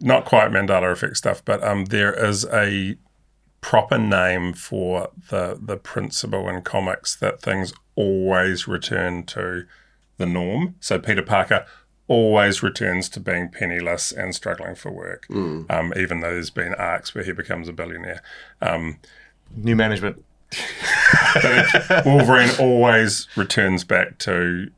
not quite Mandela effect stuff, but there is a proper name for the principle in comics that things always return to the norm. So Peter Parker always returns to being penniless and struggling for work, even though there's been arcs where he becomes a billionaire. New management. Wolverine always returns back to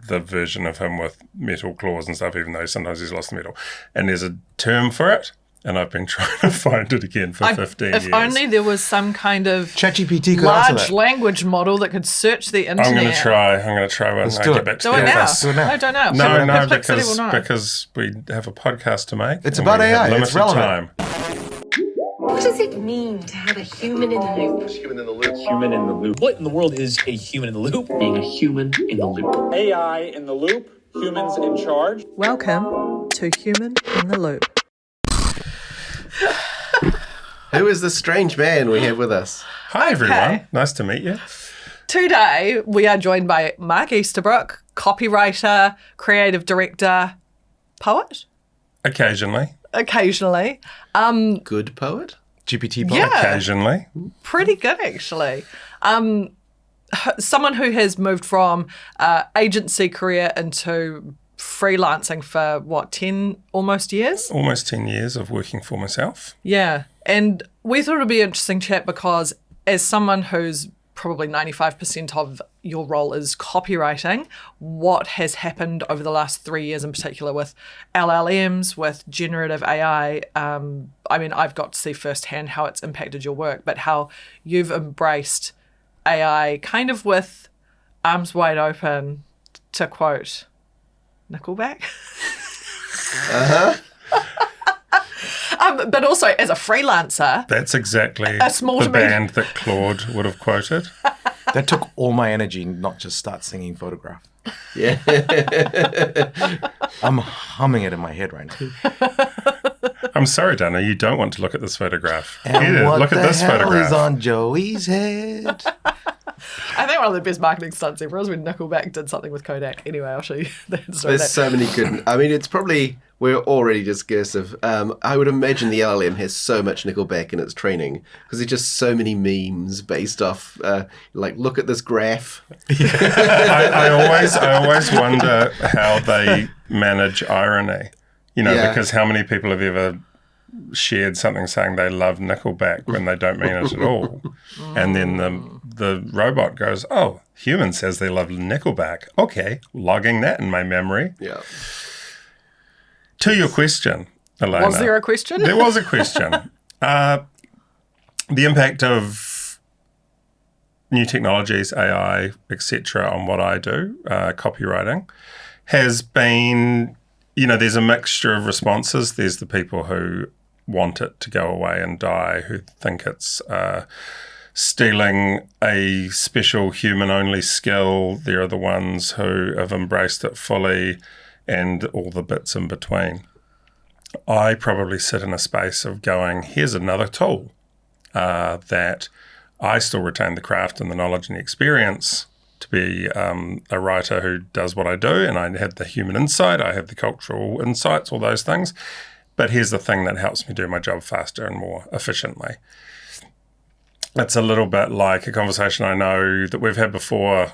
the version of him with metal claws and stuff, even though sometimes he's lost the metal. And there's a term for it, and I've been trying to find it again for 15 years. If only there was some kind of ChatGPT could answer large that. language model that could search the internet. I'm going to try one. Let's I'll do get it. back to Do it the now. office. Do it now. I don't know. No, Perplexity will know. because we have a podcast to make. It's and about we have AI. It's limited relevant. time. What does it mean to have a human in the loop? Human in the loop. Human in the loop. What in the world is a human in the loop? Being a human in the loop. AI in the loop. Humans in charge. Welcome to Human in the Loop. Who is this strange man we have with us? Hi, everyone. Nice to meet you. Today, we are joined by Mark Easterbrook, copywriter, creative director, poet, Occasionally. Good poet? GPT bot. Yeah. Occasionally. Pretty good, actually. Someone who has moved from agency career into freelancing for, almost years? Almost 10 years of working for myself. Yeah. And we thought it would be an interesting chat because as someone who's probably 95% of your role is copywriting, what has happened over the last 3 years in particular with LLMs, with generative AI, I've got to see firsthand how it's impacted your work, but how you've embraced AI kind of with arms wide open, to quote Nickelback. But also as a freelancer. That's exactly small the to medium- band that Claude would have quoted. That took all my energy, not just start singing Photograph. Yeah. I'm humming it in my head right now. I'm sorry, Dana, you don't want to look at this photograph. And Here, what look at the this hell photograph. is on Joey's head? I think one of the best marketing stunts ever was when Nickelback did something with Kodak. Anyway, I'll show you that story. There's so many good... it's probably... We're already discursive. I would imagine the LLM has so much Nickelback in its training because there's just so many memes based off, look at this graph. I always wonder how they manage irony. Because how many people have ever shared something saying they love Nickelback when they don't mean it at all. And then the robot goes, oh, human says they love Nickelback. Okay, logging that in my memory. Yeah. To your question, Elena. Was there a question? There was a question. The impact of new technologies, AI, etc., on what I do, copywriting, has been, there's a mixture of responses. There's the people who want it to go away and die, who think it's stealing a special human-only skill. There are the ones who have embraced it fully, and all the bits in between. I probably sit in a space of going, here's another tool that I still retain the craft and the knowledge and the experience to be a writer who does what I do, and I have the human insight, I have the cultural insights, all those things. But here's the thing that helps me do my job faster and more efficiently. It's a little bit like a conversation I know that we've had before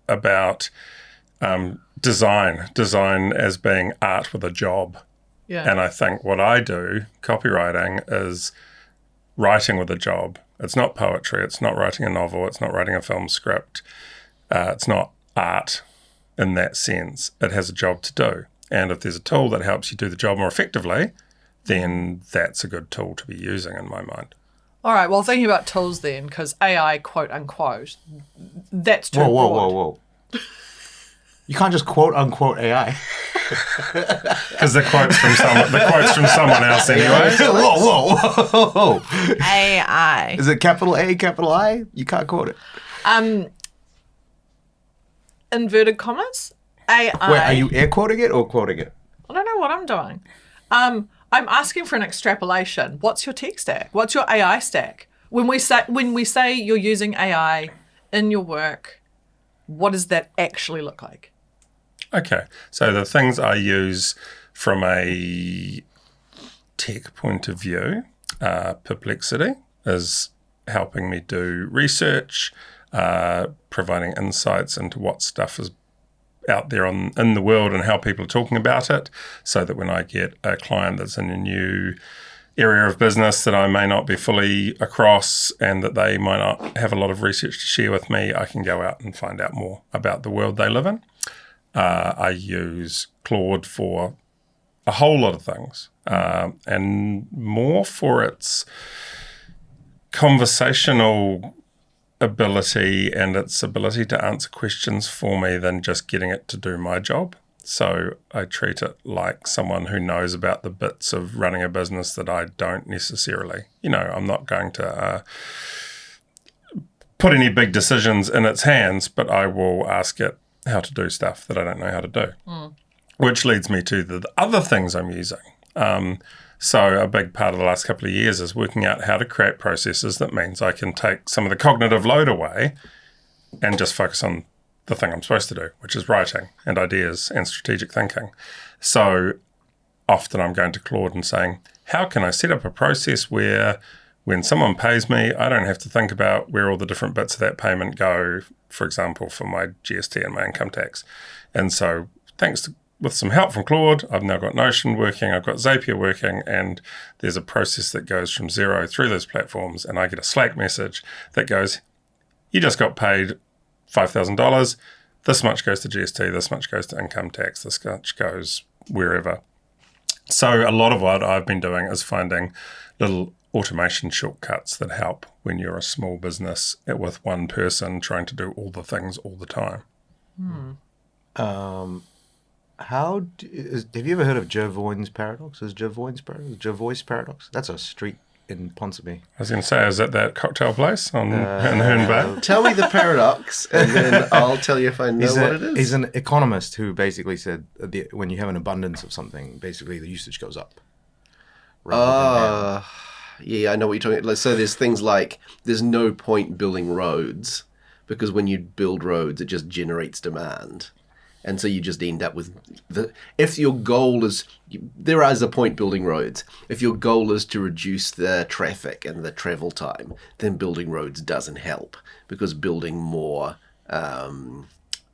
about design as being art with a job. Yeah. And I think what I do, copywriting, is writing with a job. It's not poetry. It's not writing a novel. It's not writing a film script. It's not art in that sense. It has a job to do. And if there's a tool that helps you do the job more effectively, then that's a good tool to be using in my mind. All right, well, thinking about tools then, because AI, quote unquote, that's too broad. Whoa. You can't just quote unquote AI. Because the quote's from someone else anyway. Whoa. AI. Is it capital A, capital I? You can't quote it. Inverted commas? AI. Wait, are you air quoting it or quoting it? I don't know what I'm doing. I'm asking for an extrapolation. What's your tech stack? What's your AI stack? When we say you're using AI in your work, what does that actually look like? Okay, so the things I use from a tech point of view, Perplexity is helping me do research, providing insights into what stuff is out there in the world and how people are talking about it, so that when I get a client that's in a new area of business that I may not be fully across and that they might not have a lot of research to share with me, I can go out and find out more about the world they live in. I use Claude for a whole lot of things, and more for its conversational ability and its ability to answer questions for me than just getting it to do my job. So I treat it like someone who knows about the bits of running a business that I don't necessarily. I'm not going to put any big decisions in its hands, but I will ask it how to do stuff that I don't know how to do. Which leads me to the other things I'm using. So a big part of the last couple of years is working out how to create processes that means I can take some of the cognitive load away and just focus on the thing I'm supposed to do, which is writing and ideas and strategic thinking. So often I'm going to Claude and saying, how can I set up a process where when someone pays me, I don't have to think about where all the different bits of that payment go, for example, for my GST and my income tax. And so with some help from Claude, I've now got Notion working, I've got Zapier working, and there's a process that goes from zero through those platforms, and I get a Slack message that goes, you just got paid $5,000, this much goes to GST, this much goes to income tax, this much goes wherever. So a lot of what I've been doing is finding little automation shortcuts that help when you're a small business with one person trying to do all the things all the time. Have you ever heard of Jervoin's paradox? Jervois paradox? That's a street in Ponsonby. I was going to say, is that cocktail place in Herne Bay? Tell me the paradox, and then I'll tell you if I know what it is. He's an economist who basically said when you have an abundance of something, basically the usage goes up. Yeah, I know what you're talking about. So there's things like there's no point building roads because when you build roads, it just generates demand. And so you just end up with if your goal is, there is a point building roads. If your goal is to reduce the traffic and the travel time, then building roads doesn't help because building more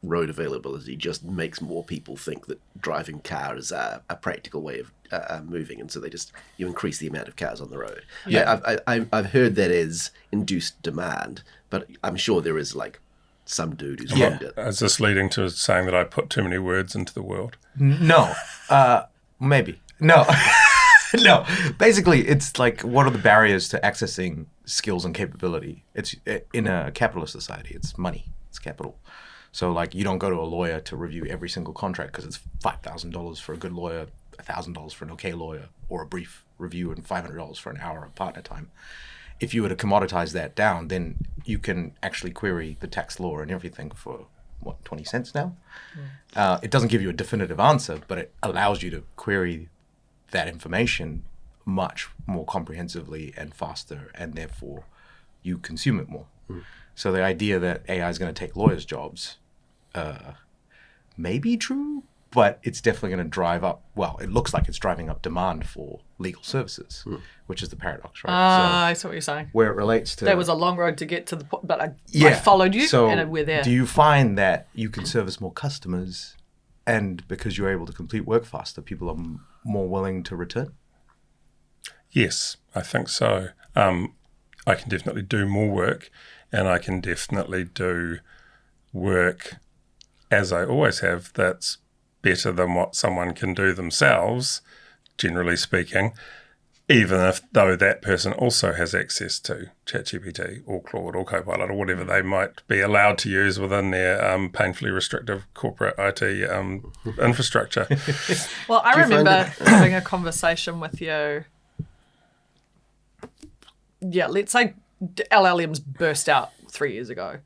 road availability just makes more people think that driving cars is a practical way of moving. And so you increase the amount of cars on the road. Yeah. I've heard that is induced demand, but I'm sure there is some dude who's wronged it. Is this leading to saying that I put too many words into the world? No. Maybe. No. No. Basically, it's like, what are the barriers to accessing skills and capability? It's in a capitalist society, it's money. It's capital. So, you don't go to a lawyer to review every single contract because it's $5,000 for a good lawyer, $1,000 for an okay lawyer, or a brief review and $500 for an hour of partner time. If you were to commoditize that down, then you can actually query the tax law and everything for, 20 cents now? It doesn't give you a definitive answer, but it allows you to query that information much more comprehensively and faster, and therefore you consume it more. So the idea that AI is going to take lawyers' jobs may be true, but it's definitely going to drive up, it looks like it's driving up demand for legal services, which is the paradox, right? I see what you're saying. Where it relates to... There was a long road to get to the point, but I followed you and we're there. Do you find that you can service more customers, and because you're able to complete work faster, people are more willing to return? Yes, I think so. I can definitely do more work, and I can definitely do work, as I always have, that's better than what someone can do themselves, generally speaking, even though that person also has access to ChatGPT or Claude or Copilot or whatever they might be allowed to use within their painfully restrictive corporate IT infrastructure. Well, I remember having a conversation with you. Yeah, let's say LLMs burst out 3 years ago.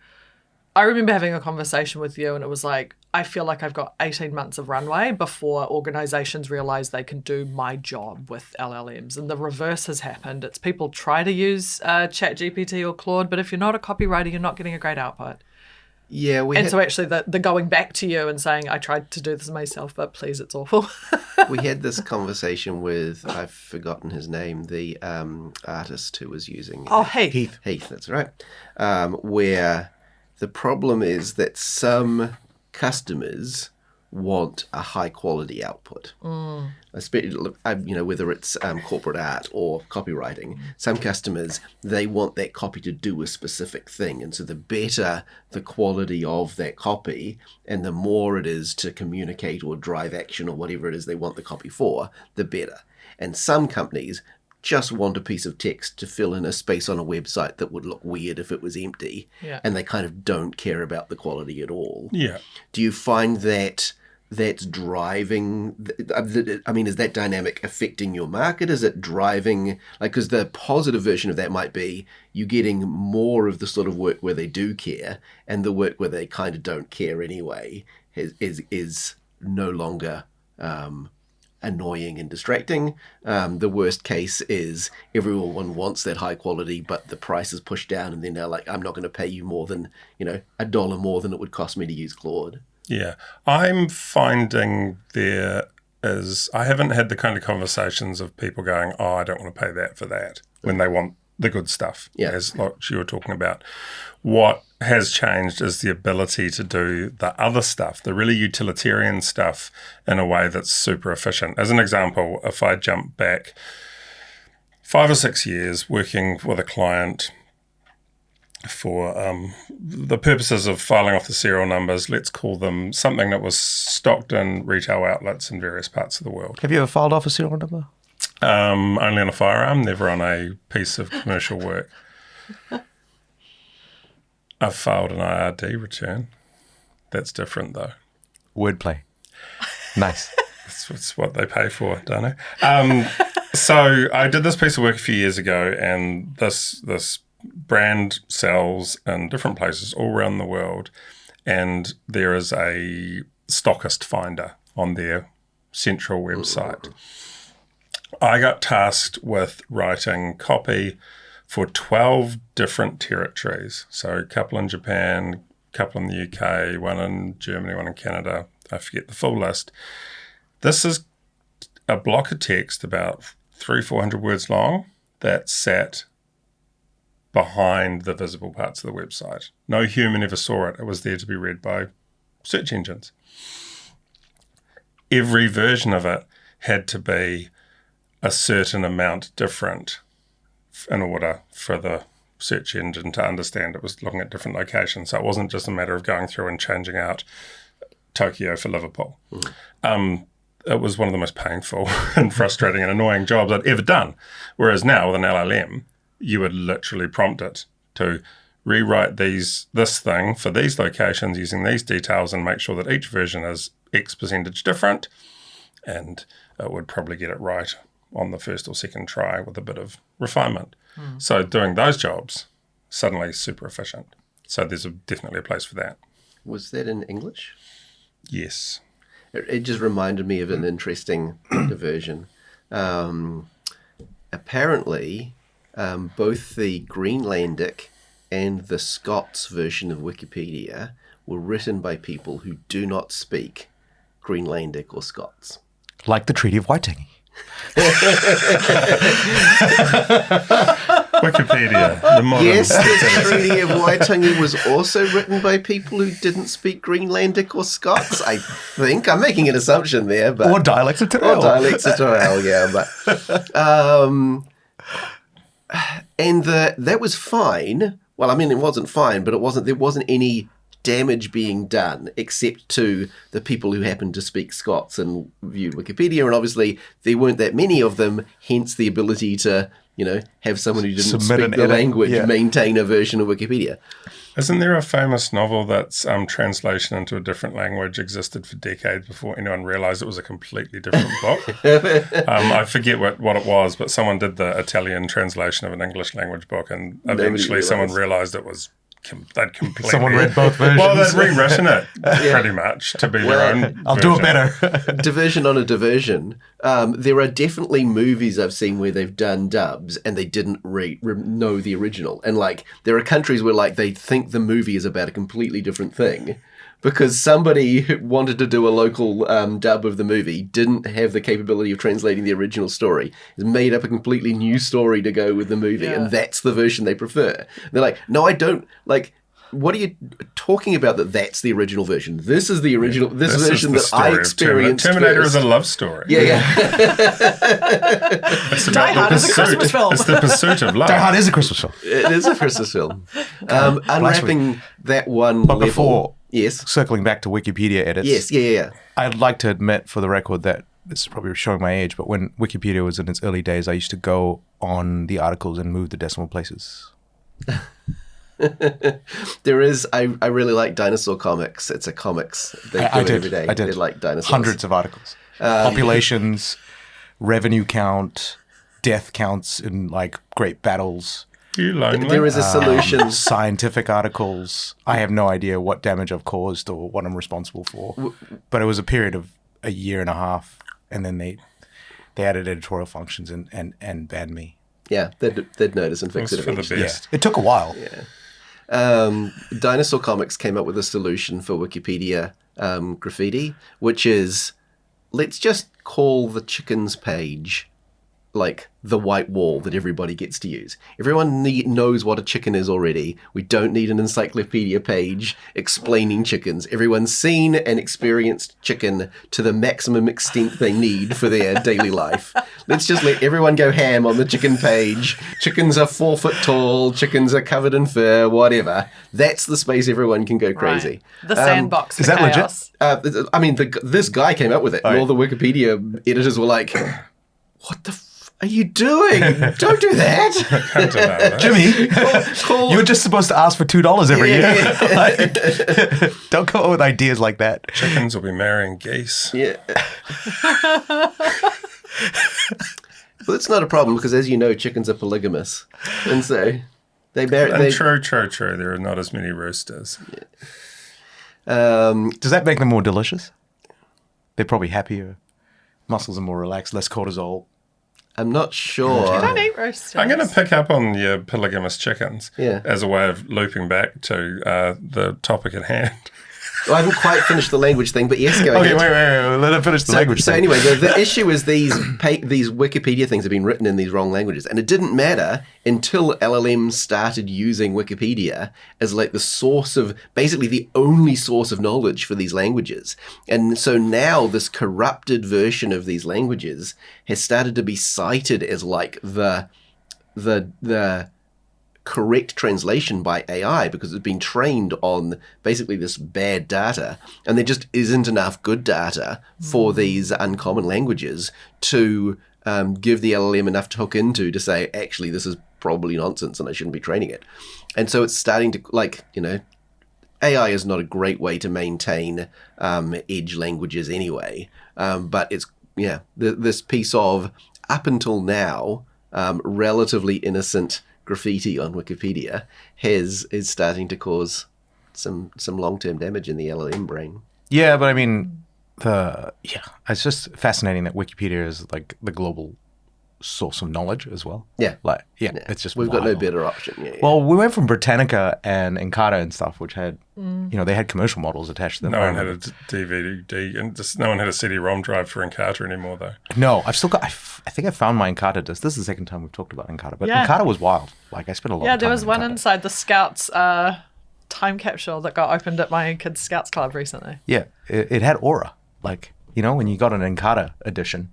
I remember having a conversation with you and it was like, I feel like I've got 18 months of runway before organizations realize they can do my job with LLMs. And the reverse has happened. It's people try to use ChatGPT or Claude, but if you're not a copywriter, you're not getting a great output. Yeah, And so actually the going back to you and saying, I tried to do this myself, but please, it's awful. we had this conversation with, I've forgotten his name, the artist who was using Heath. Heath, that's right. Where the problem is that some customers want a high quality output. Especially, whether it's corporate art or copywriting, some customers, they want that copy to do a specific thing. And so the better the quality of that copy and the more it is to communicate or drive action or whatever it is they want the copy for, the better. And some companies just want a piece of text to fill in a space on a website that would look weird if it was empty. Yeah. And they kind of don't care about the quality at all. Yeah. Do you find that that's driving, is that dynamic affecting your market? Is it driving, because the positive version of that might be you getting more of the sort of work where they do care, and the work where they kind of don't care anyway is no longer annoying and distracting. The worst case is everyone wants that high quality, but the price is pushed down, and then they're like, I'm not going to pay you more than, $1 more than it would cost me to use Claude. Yeah, I'm finding I haven't had the kind of conversations of people going, oh, I don't want to pay that for that, when they want the good stuff, as like you were talking about. What has changed is the ability to do the other stuff, the really utilitarian stuff, in a way that's super efficient. As an example, if I jump back 5 or 6 years working with a client for the purposes of filing off the serial numbers, let's call them something that was stocked in retail outlets in various parts of the world. Have you ever filed off a serial number? Only on a firearm, never on a piece of commercial work. I've filed an IRD return. That's different, though. Wordplay. Nice. That's what they pay for, don't they? So I did this piece of work a few years ago, and this brand sells in different places all around the world, and there is a stockist finder on their central website. I got tasked with writing copy for 12 different territories. So a couple in Japan, a couple in the UK, one in Germany, one in Canada. I forget the full list. This is a block of text about 300-400 words long that sat behind the visible parts of the website. No human ever saw it. It was there to be read by search engines. Every version of it had to be a certain amount different in order for the search engine to understand it was looking at different locations. So it wasn't just a matter of going through and changing out Tokyo for Liverpool. It was one of the most painful and frustrating and annoying jobs I'd ever done. Whereas now with an LLM, you would literally prompt it to rewrite this thing for these locations using these details and make sure that each version is X percentage different, and it would probably get it right on the first or second try with a bit of refinement. So doing those jobs, suddenly super efficient. So there's definitely a place for that. Was that in English? Yes. It just reminded me of an interesting diversion. Apparently, both the Greenlandic and the Scots version of Wikipedia were written by people who do not speak Greenlandic or Scots. Like the Treaty of Waitangi. Wikipedia, the modern. Yes, the Treaty of Waitangi was also written by people who didn't speak Greenlandic or Scots, I think. I'm making an assumption there. But, Or dialects of Te Reo. Or dialects of Te Reo, yeah. But, and that was fine. Well, I mean, it wasn't fine, but there wasn't any damage being done except to the people who happened to speak Scots and viewed Wikipedia, and obviously there weren't that many of them, hence the ability to, have someone who didn't speak the language maintain a version of Wikipedia. Isn't there a famous novel that's translation into a different language existed for decades before anyone realised it was a completely different book? I forget what it was, but someone did the Italian translation of an English language book, and eventually someone realised it was they'd completely... Someone read both versions. Well, they'd rewritten it pretty much to be their own I'll do it version. better. Diversion on a diversion. There are definitely movies I've seen where they've done dubs and they didn't know the original. And like, there are countries where like they think the movie is about a completely different thing because somebody who wanted to do a local dub of the movie didn't have the capability of translating the original story. Has made up a completely new story to go with the movie, and that's the version they prefer. They're like, no, I don't like. What are you talking about? That's the original version. This is the original. This version that I experienced. Terminator first. is a love story. Yeah. It's Die about Hard the is a pursuit. Christmas film. It's the pursuit of love. Die Hard is a Christmas film. It is a Christmas film. Unwrapping that one But level. before, Yes. circling back to Wikipedia edits. Yes. Yeah. I'd like to admit for the record that this is probably showing my age, but when Wikipedia was in its early days, I used to go on the articles and move the decimal places. There is. I really like dinosaur comics. It's a comics. They do it every day. I did. They like dinosaurs. Hundreds of articles. Populations, revenue count, death counts in like great battles. You lonely? There is a solution. Scientific articles. I have no idea what damage I've caused or what I'm responsible for. But it was a period of a year and a half, and then they added editorial functions and banned me. Yeah, they'd notice and fix It's it for the eventually. best. It took a while. Dinosaur Comics came up with a solution for Wikipedia graffiti, which is, let's just call the chickens page like the white wall that everybody gets to use. Everyone knows what a chicken is already. We don't need an encyclopedia page explaining chickens. Everyone's seen and experienced chicken to the maximum extent they need for their daily life. Let's just let everyone go ham on the chicken page. Chickens are 4 foot tall. Chickens are covered in fur, whatever. That's the space everyone can go crazy. Right. The sandbox for is that legit? chaos. I mean, this guy came up with it, and all the Wikipedia editors were like, what the are you doing? Don't do that. Can't do that. Jimmy, you were just supposed to ask for $2 every year. Like, don't come up with ideas like that. Chickens will be marrying geese. Yeah. Well, it's not a problem because, as you know, chickens are polygamous. And so they marry... And true. There are not as many roosters. Does that make them more delicious? They're probably happier. Muscles are more relaxed, less cortisol. I'm not sure. I don't eat roasters. I'm going to pick up on your polygamous chickens Yeah. as a way of looping back to the topic at hand. Well, I haven't quite finished the language thing, but yes, go Okay, ahead. wait. Let him finish the language So thing. anyway, the issue is these Wikipedia things have been written in these wrong languages, and it didn't matter until LLMs started using Wikipedia as like the source of, basically the only source of knowledge for these languages. And so now this corrupted version of these languages has started to be cited as like the correct translation by AI because it's been trained on basically this bad data, and there just isn't enough good data for these uncommon languages to give the LLM enough to hook into to say, actually, this is probably nonsense and I shouldn't be training it. And so it's starting to, like, you know, AI is not a great way to maintain edge languages anyway, but it's, yeah, this piece of, up until now, relatively innocent graffiti on Wikipedia is starting to cause some long-term damage in the LLM brain. Yeah, but I mean, it's just fascinating that Wikipedia is like the global source of knowledge as well. Yeah. Like, it's just We've got no wild. better option. Yeah. Well, we went from Britannica and Encarta and stuff, which had, you know, they had commercial models attached to them. No one had a DVD, and just no one had a CD-ROM drive for Encarta anymore, though. No, I've still got. I think I found my Encarta disc. This is the second time we've talked about Encarta, but Yeah. Encarta was wild. Like I spent a lot. Yeah, of time there was in one Encarta. inside the Scouts time capsule that got opened at my kids' Scouts club recently. Yeah, it had aura. Like, you know, when you got an Encarta edition,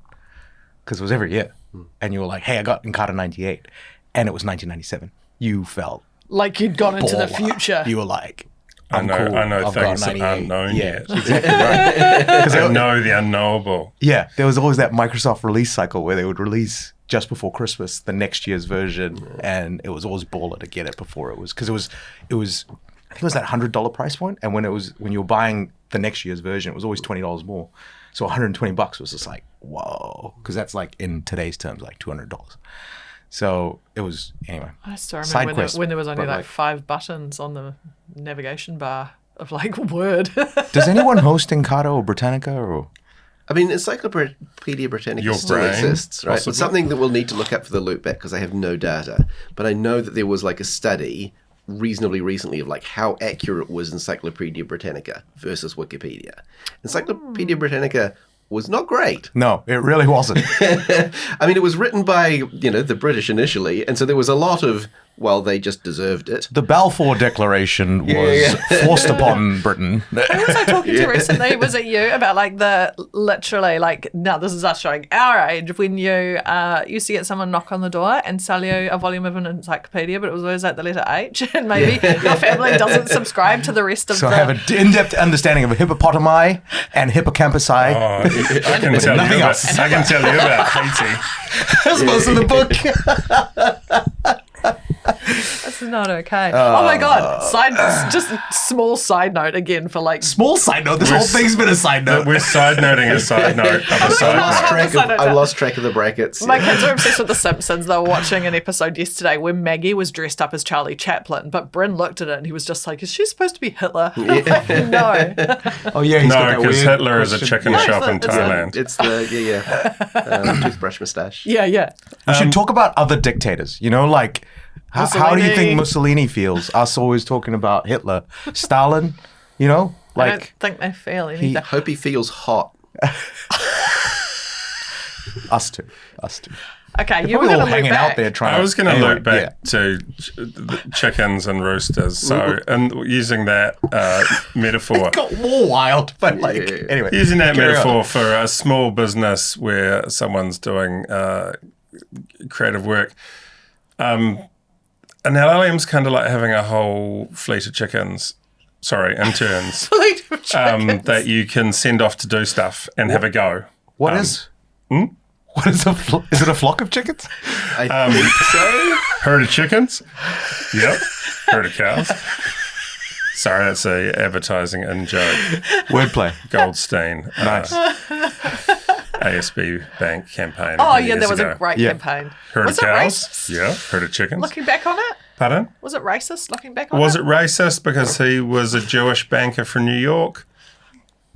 because it was every year, and you were like, "Hey, I got Encarta '98," and it was 1997. You felt Like you'd gone into the baller. future. You were like, I I'm know cool. I've got things that 98. aren't known Yeah, yet. exactly right. I know the unknowable. Yeah, there was always that Microsoft release cycle where they would release just before Christmas the next year's version, and it was always baller to get it before it was, because it was I think it was that $100 price point, and when you were buying the next year's version, it was always $20 more. So $120 was just like, whoa, because that's like in today's terms like $200. So it was, anyway. I still Side remember quest, when there was only but, like 5 buttons on the navigation bar of like Word. Does anyone host Encarta or Britannica or? I mean, Encyclopedia Britannica Your still brain, exists, right? possibly. It's something that we'll need to look up for the loop back because I have no data. But I know that there was like a study reasonably recently of like how accurate was Encyclopedia Britannica versus Wikipedia. Encyclopedia Britannica was not great. No, it really wasn't. I mean, it was written by, the British initially, and so there was a lot of, well, they just deserved it. The Balfour Declaration was forced upon Britain. Who was I talking to recently? Was it you about like literally like, now this is us showing our age, when you used to get someone knock on the door and sell you a volume of an encyclopedia, but it was always like the letter H, and maybe your family doesn't subscribe to the rest of So the... I have an in-depth understanding of hippopotami and hippocampusi. Oh, I can tell Nothing you else. I can tell you about Haiti. That's most of the book. This is not okay. Oh my God. Just small side note again for like... Small side note. This whole thing's been a side note. We're side noting a side note of a side note. I lost track of the brackets. My kids are obsessed with The Simpsons. They were watching an episode yesterday where Maggie was dressed up as Charlie Chaplin, but Bryn looked at it and he was just like, is she supposed to be Hitler? Like, no. Oh yeah, he's got No, that because weird Hitler is a question. chicken No, shop in it's Thailand. It's the toothbrush mustache. Yeah. We should talk about other dictators. Like how do you think Mussolini feels? Us always talking about Hitler, Stalin. I don't Like think they feel anything. Hope he feels hot. us two. Okay, you were Probably going all to hanging look out back. there trying. I was going to Anyway, loop back to the chickens and roosters. So, and using that metaphor, Got more wild, but anyway. using that Carry metaphor on. for a small business where someone's doing creative work, an LLM's kind of like having a whole fleet of chickens. Sorry, interns that you can send off to do stuff and have a go. What is? What is is it a flock of chickens? I think so. Herd of chickens? Yep. Herd of cows. Sorry, that's a advertising in joke. Wordplay. Goldstein. Nice. ASB Bank campaign. Oh, many yeah, years there was ago. a great Yeah. campaign. Herd Was of it cows? racist? Yeah. Herd of chickens. Looking back on it? Pardon? Was it racist looking back on Was it? it racist because he was a Jewish banker from New York?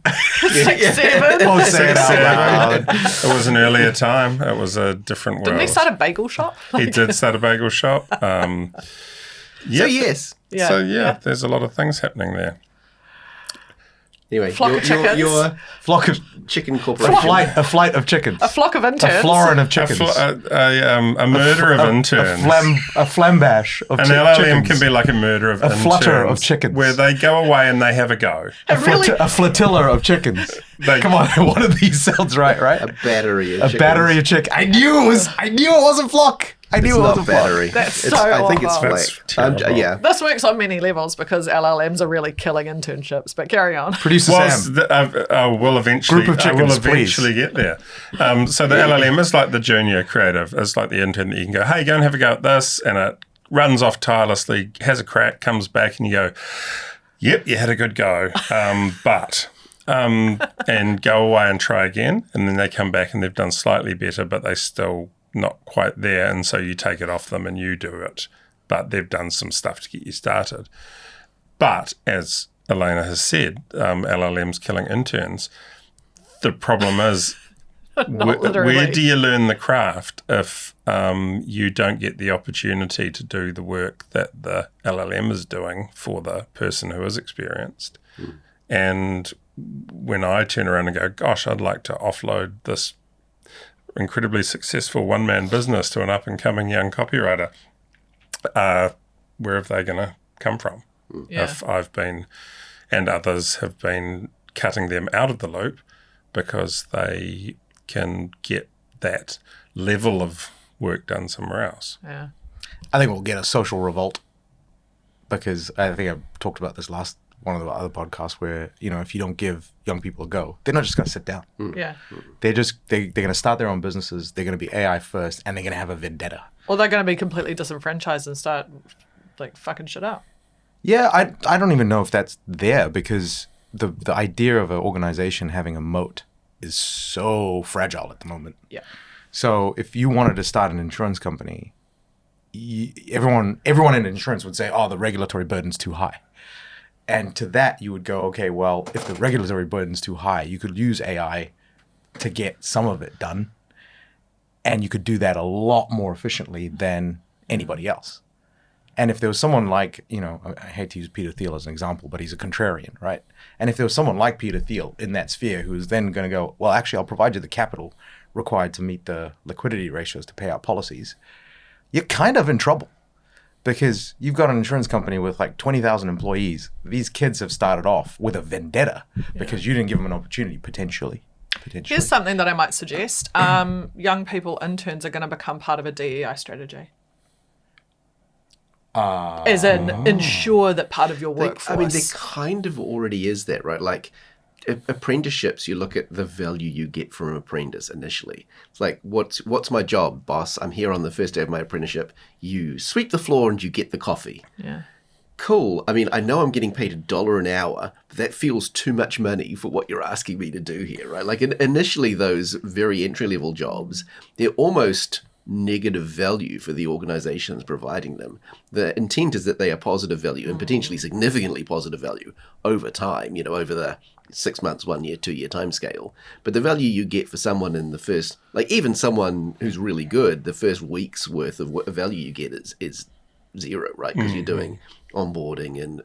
6'7"? Don't say it out loud. It was an earlier time. It was a different world. Didn't he start a bagel shop? He did start a bagel shop. So yes. Yeah. So, yeah, there's a lot of things happening there. Anyway, Flock of chickens. your Flock of chicken a corporation. flight of chickens. A flock of interns. A florin of A, chickens. a murder of interns. A flambash of An chickens. LLM can be like a murder of interns. flutter of chickens. Where they go away and they have a go. A flotilla of chickens. They- Come on, one of these sounds right? A battery of A chickens. battery of chickens. I knew it wasn't flock. I knew It's it not wasn't flock. battery. That's It's- so I think it's awful. That's flat. terrible. Yeah. This works on many levels because LLMs are really killing internships, but carry on. Producer Sam. We'll eventually, Group of chickens, eventually get there. So the LLM is like the junior creative. It's like the intern that you can go, hey, go and have a go at this, and it runs off tirelessly, has a crack, comes back, and you go, yep, you had a good go, and go away and try again, and then they come back and they've done slightly better, but they still not quite there, and so you take it off them and you do it, but they've done some stuff to get you started. But as Elena has said, LLM's killing interns. The problem is, literally. where do you learn the craft if you don't get the opportunity to do the work that the LLM is doing for the person who is experienced? And when I turn around and go, gosh, I'd like to offload this incredibly successful one-man business to an up-and-coming young copywriter, where are they going to come from? Yeah. If I've been, and others have been cutting them out of the loop because they can get that level of work done somewhere else. Yeah. I think we'll get a social revolt because I think I talked about this last one of the other podcasts where, if you don't give young people a go, they're not just going to sit down. Yeah. They're going to start their own businesses. They're going to be AI first and they're going to have a vendetta. Or they're going to be completely disenfranchised and start like fucking shit up. Yeah, I don't even know if that's there because the idea of an organization having a moat is so fragile at the moment. Yeah. So if you wanted to start an insurance company everyone in insurance would say, oh, the regulatory burden's too high. And to that, you would go, okay, well, if the regulatory burden's too high, you could use AI to get some of it done. And you could do that a lot more efficiently than anybody else. And if there was someone like, I hate to use Peter Thiel as an example, but he's a contrarian, right? And if there was someone like Peter Thiel in that sphere who's then going to go, well, actually, I'll provide you the capital required to meet the liquidity ratios to pay out policies, you're kind of in trouble because you've got an insurance company with like 20,000 employees. These kids have started off with a vendetta because you didn't give them an opportunity, potentially. Here's something that I might suggest. Young people, interns, are going to become part of a DEI strategy. As in, ensure that part of your workforce. There kind of already is that, right? Like apprenticeships, you look at the value you get from an apprentice initially. It's like, what's my job, boss? I'm here on the first day of my apprenticeship. You sweep the floor and you get the coffee. Yeah. Cool. I know I'm getting paid $1 an hour, but that feels too much money for what you're asking me to do here, right? Like initially those very entry-level jobs, they're almost negative value for the organizations providing them. The intent is that they are positive value and potentially significantly positive value over time, over the 6 months, 1 year, 2 year time scale. But the value you get for someone in the first, like even someone who's really good, the first week's worth of value you get is zero, right? Because you're doing onboarding and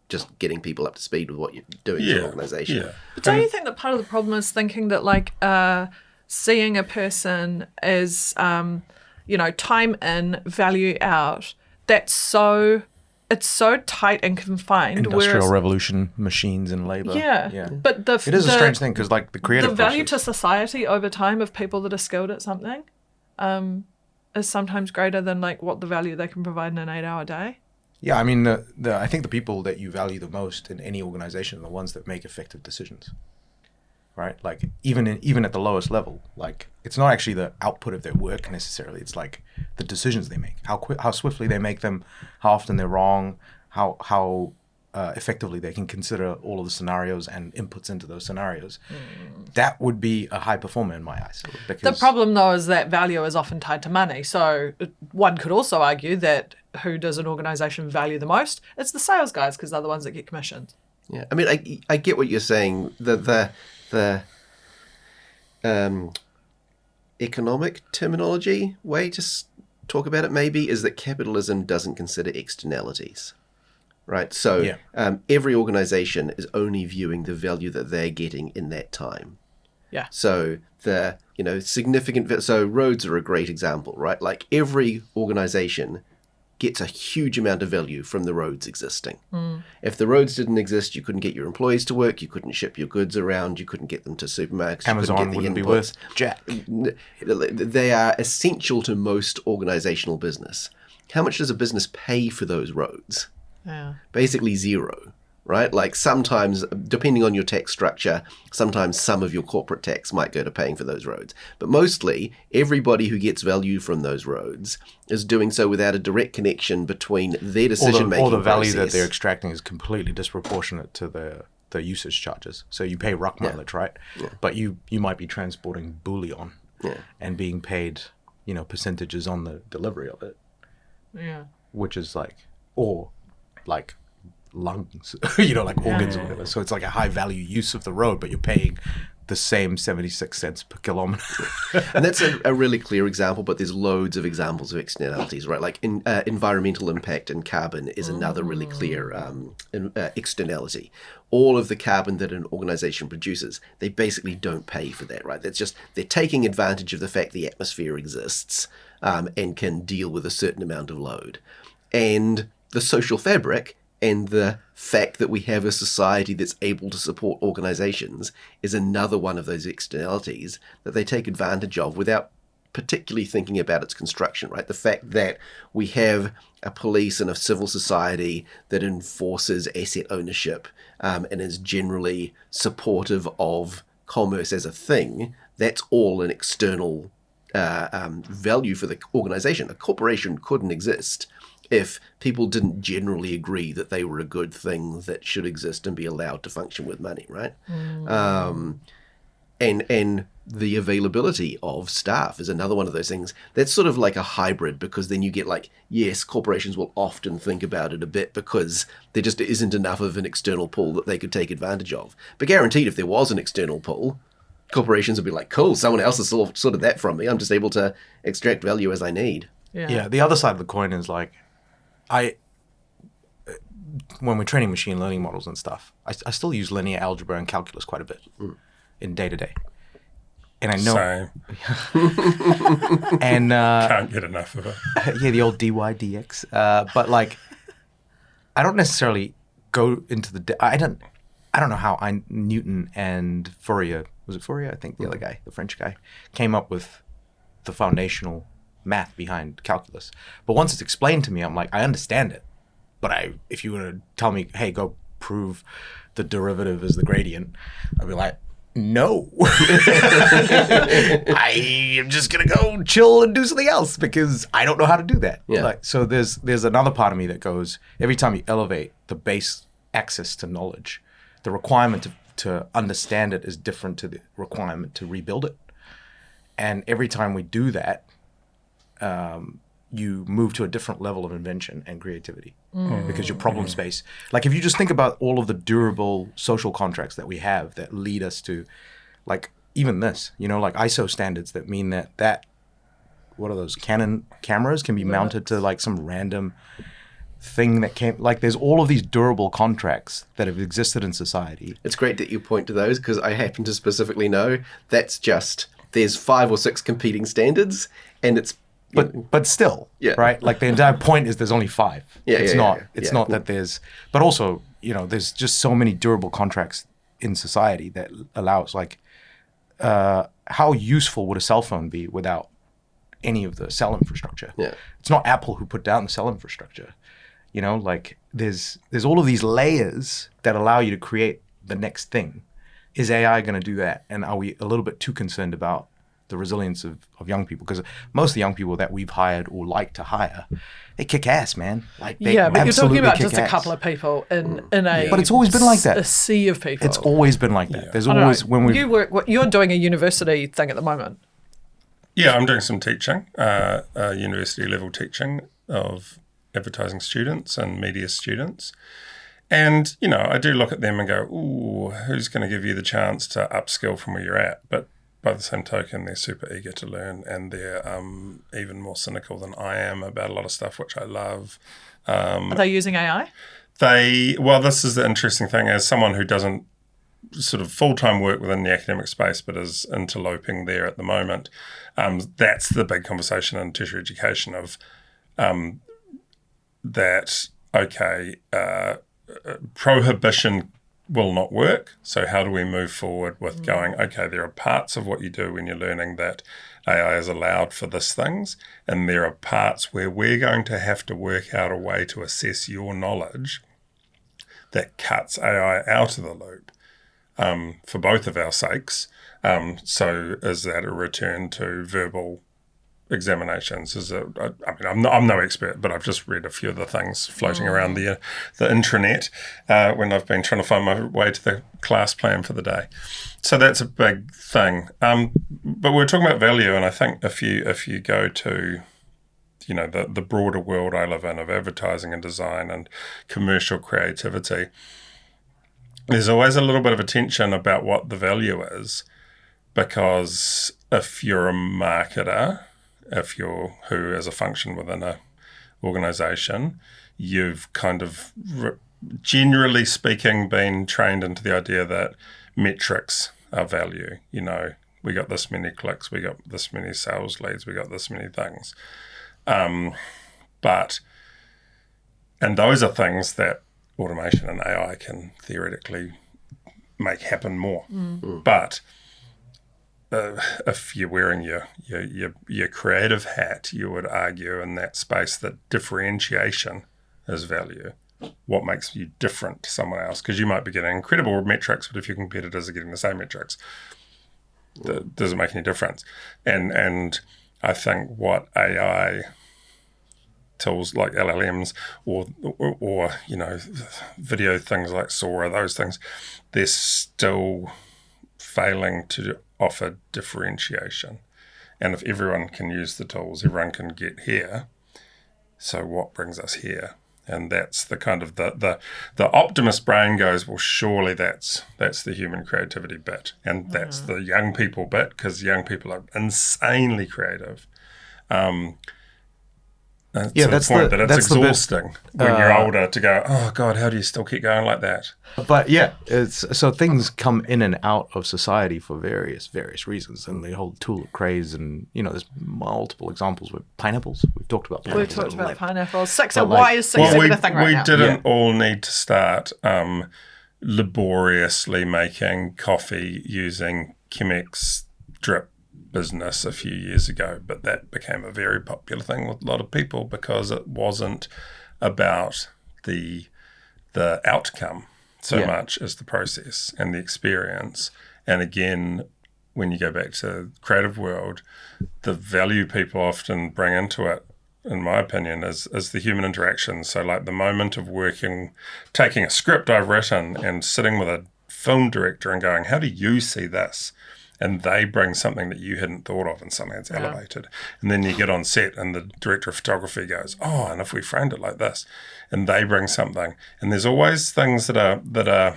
just getting people up to speed with what you're doing as an organization. Yeah. But don't you think that part of the problem is thinking that like seeing a person as time in, value out, it's so tight and confined. Industrial revolution, machines and labor. Yeah. But it is a strange thing because like the creative the value process, to society over time of people that are skilled at something is sometimes greater than like what the value they can provide in an 8-hour day. Yeah, I mean, I think the people that you value the most in any organization are the ones that make effective decisions, right? Like even at the lowest level, like it's not actually the output of their work necessarily. It's like the decisions they make, how swiftly they make them, how often they're wrong, how effectively they can consider all of the scenarios and inputs into those scenarios. That would be a high performer in my eyes. The problem, though, is that value is often tied to money. So one could also argue that who does an organization value the most? It's the sales guys because they're the ones that get commissions. Yeah, I get what you're saying. The economic terminology way to talk about it maybe is that capitalism doesn't consider externalities. Right, so every organization is only viewing the value that they're getting in that time. Yeah. So the significant. So roads are a great example, right? Like every organization gets a huge amount of value from the roads existing. If the roads didn't exist, you couldn't get your employees to work, you couldn't ship your goods around, you couldn't get them to supermarkets. Amazon wouldn't be worth jack. They are essential to most organizational business. How much does a business pay for those roads? Yeah. Basically zero, right? Like sometimes, depending on your tax structure, sometimes some of your corporate tax might go to paying for those roads. But mostly, everybody who gets value from those roads is doing so without a direct connection between their decision-making or the value process. that they're extracting is completely disproportionate to the usage charges. So you pay ruck mileage, right? Yeah. But you might be transporting bullion and being paid, percentages on the delivery of it. Yeah. Which is like lungs, like organs or whatever. So it's like a high value use of the road, but you're paying the same 76 cents per kilometer. And that's a really clear example, but there's loads of examples of externalities, right? Like environmental impact and carbon is another really clear externality. All of the carbon that an organization produces, they basically don't pay for that, right? That's just, they're taking advantage of the fact the atmosphere exists and can deal with a certain amount of load. And the social fabric and the fact that we have a society that's able to support organizations is another one of those externalities that they take advantage of without particularly thinking about its construction, right? The fact that we have a police and a civil society that enforces asset ownership and is generally supportive of commerce as a thing, that's all an external value for the organization. A corporation couldn't exist if people didn't generally agree that they were a good thing that should exist and be allowed to function with money, right? And the availability of staff is another one of those things. That's sort of like a hybrid, because then you get like, yes, corporations will often think about it a bit because there just isn't enough of an external pool that they could take advantage of. But guaranteed, if there was an external pool, corporations would be like, cool, someone else has sorted that from me. I'm just able to extract value as I need. Yeah, the other side of the coin is like, when we're training machine learning models and stuff, I still use linear algebra and calculus quite a bit in day-to-day. And I know... Same. And... Can't get enough of it. Yeah, the old dy dx. But like, I don't necessarily go into the... I don't know how Newton and Fourier, was it Fourier? I think the other guy, the French guy, came up with the foundational math behind calculus. But once it's explained to me, I'm like, I understand it. But if you were to tell me, hey, go prove the derivative is the gradient, I'd be like, no. I am just going to go chill and do something else because I don't know how to do that. Yeah. Like, so there's another part of me that goes, every time you elevate the base access to knowledge, the requirement to understand it is different to the requirement to rebuild it. And every time we do that, you move to a different level of invention and creativity because your problem space, like if you just think about all of the durable social contracts that we have that lead us to, like even this, like ISO standards that mean that what are those Canon cameras can be mounted to like some random thing that came, like there's all of these durable contracts that have existed in society. It's great that you point to those, because I happen to specifically know that's just, there's 5 or 6 competing standards, and it's But still, right? Like the entire point is there's only 5. It's not that there's, but also, there's just so many durable contracts in society that allows, like, how useful would a cell phone be without any of the cell infrastructure? Yeah. It's not Apple who put down the cell infrastructure. Like there's all of these layers that allow you to create the next thing. Is AI going to do that? And are we a little bit too concerned about the resilience of young people? Because most of the young people that we've hired or like to hire, they kick ass, man. Like they but you're talking about just kick a ass. couple of people in a But it's always been like that. A sea of people. It's always been like that. There's I don't know. always when we you're doing a university thing at the moment. Yeah, I'm doing some teaching, university level teaching of advertising students and media students. And, I do look at them and go, ooh, who's going to give you the chance to upskill from where you're at? But by the same token, they're super eager to learn, and they're even more cynical than I am about a lot of stuff, which I love. Are they using AI? This is the interesting thing. As someone who doesn't sort of full-time work within the academic space but is interloping there at the moment, that's the big conversation in tertiary education of that, okay, prohibition will not work. So how do we move forward with going, okay, there are parts of what you do when you're learning that AI is allowed for this things, and there are parts where we're going to have to work out a way to assess your knowledge that cuts AI out of the loop for both of our sakes. So is that a return to verbal examinations? I'm no expert, but I've just read a few of the things floating around the intranet when I've been trying to find my way to the class plan for the day. So that's a big thing. But we're talking about value, and I think if you go to the broader world I live in of advertising and design and commercial creativity, there's always a little bit of a tension about what the value is, because if you're a marketer, who as a function within a organization, you've kind of generally speaking been trained into the idea that metrics are value. We got this many clicks, we got this many sales leads, we got this many things. And those are things that automation and AI can theoretically make happen more. But if you're wearing your creative hat, you would argue in that space that differentiation is value. What makes you different to someone else? Because you might be getting incredible metrics, but if your competitors are getting the same metrics, that doesn't make any difference. And I think what AI tools like LLMs or video things like Sora, those things, they're still failing to offer differentiation. And if everyone can use the tools, everyone can get here. So what brings us here? And that's the kind of the optimist brain goes, well, surely that's the human creativity bit, and that's the young people bit, because young people are insanely creative. To that's the point the- that it's that's the bit, exhausting when you're older to go, oh God, how do you still keep going like that? But yeah, it's so things come in and out of society for various reasons, and the whole tulip craze, and there's multiple examples with pineapples. We've talked about We've pineapples. talked about like- pineapples. Six. but Why like- is 6 a thing right we now? didn't all need to start laboriously making coffee using Chemex drip business a few years ago, but that became a very popular thing with a lot of people because it wasn't about the outcome so much as the process and the experience. And again, when you go back to creative world, the value people often bring into it, in my opinion, is the human interaction. So like the moment of taking a script I've written and sitting with a film director and going, how do you see this? And they bring something that you hadn't thought of and something that's elevated. And then you get on set and the director of photography goes, oh, and if we framed it like this, and they bring something. And there's always things that are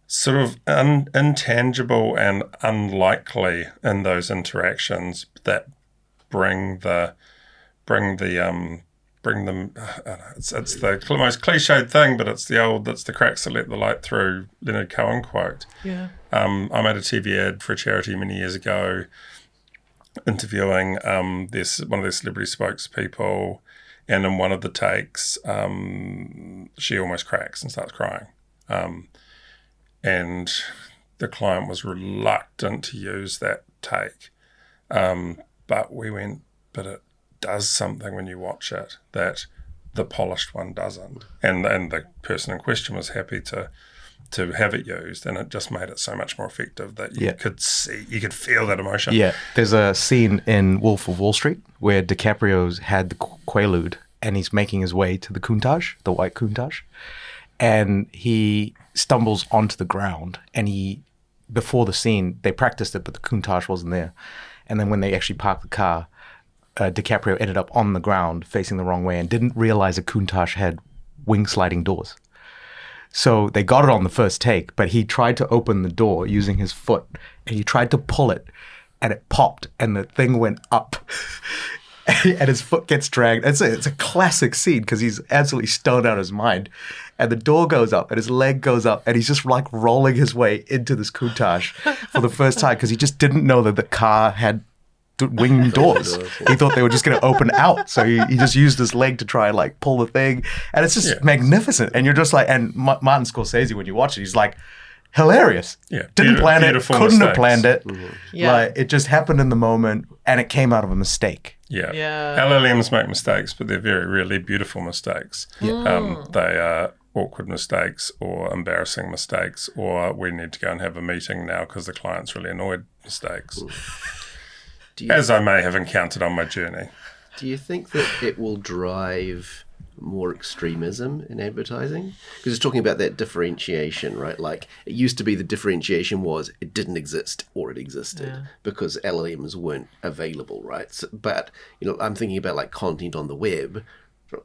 sort of intangible and unlikely in those interactions that bring them. It's the most cliched thing, but it's the cracks that let the light through. Leonard Cohen quote. Yeah. I made a TV ad for a charity many years ago, interviewing one of their celebrity spokespeople, and in one of the takes, she almost cracks and starts crying, and the client was reluctant to use that take, but we went, but it does something when you watch it that the polished one doesn't, and the person in question was happy to have it used, and it just made it so much more effective that you could feel that emotion. Yeah, there's a scene in Wolf of Wall Street where DiCaprio's had the Quaalude and he's making his way to the Countach, the white Countach, and he stumbles onto the ground, and before the scene, they practiced it, but the Countach wasn't there. And then when they actually parked the car, DiCaprio ended up on the ground facing the wrong way and didn't realize a Countach had wing sliding doors. So they got it on the first take, but he tried to open the door using his foot, and he tried to pull it, and it popped, and the thing went up, and his foot gets dragged. It's a classic scene because he's absolutely stoned out of his mind, and the door goes up, and his leg goes up, and he's just like rolling his way into this Countach for the first time because he just didn't know that the car had wing doors. He thought they were just going to open out, so he just used his leg to try and like pull the thing, and it's just magnificent. And you're just like, and Martin Scorsese, when you watch it, he's like, hilarious. Didn't plan it, couldn't have planned it. Like it just happened in the moment, and it came out of a mistake. LLMs make mistakes, but they're very rarely beautiful mistakes. They are awkward mistakes or embarrassing mistakes, or we need to go and have a meeting now because the client's really annoyed mistakes. As I may have encountered on my journey. Do you think that it will drive more extremism in advertising? Because it's talking about that differentiation, right? Like it used to be the differentiation was it didn't exist or it existed because LLMs weren't available, right? So, but I'm thinking about like content on the web.